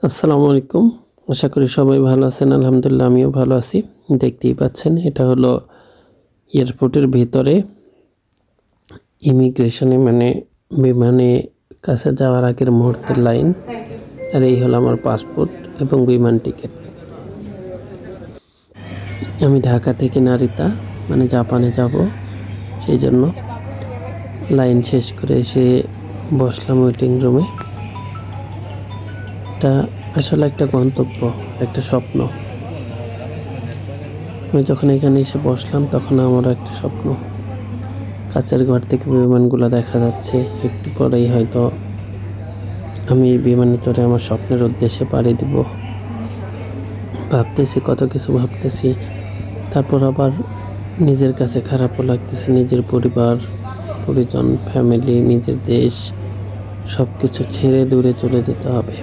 আসসালামু আলাইকুম। আশা করি সবাই ভালো আছেন। আলহামদুলিল্লাহ আমিও ভালো আছি। দেখতেই পাচ্ছেন এটা হলো এয়ারপোর্টের ভেতরে ইমিগ্রেশনে মানে বিমানে কাছে যাওয়ার আগের মুহূর্তের লাইন। আর এই হলো আমার পাসপোর্ট এবং বিমান টিকিট। আমি ঢাকা থেকে নারিতা মানে জাপানে যাব, সেই জন্য লাইন শেষ করে এসে বসলাম ওয়েটিং রুমে। এটা আসলে একটা গন্তব্য, একটা স্বপ্ন। আমি যখন এখানে এসে বসলাম তখন আমার একটা স্বপ্ন, কাছের ঘর থেকে বিমানগুলো দেখা যাচ্ছে। একটু পরেই হয়তো আমি বিমানে চড়ে আমার স্বপ্নের উদ্দেশ্যে পাড়ি দিব। ভাবতেছি, কত কিছু ভাবতেছি, তারপর আবার নিজের কাছে খারাপও লাগতেছে। নিজের পরিবার পরিজন, ফ্যামিলি, নিজের দেশ সব কিছু ছেড়ে দূরে চলে যেতে হবে।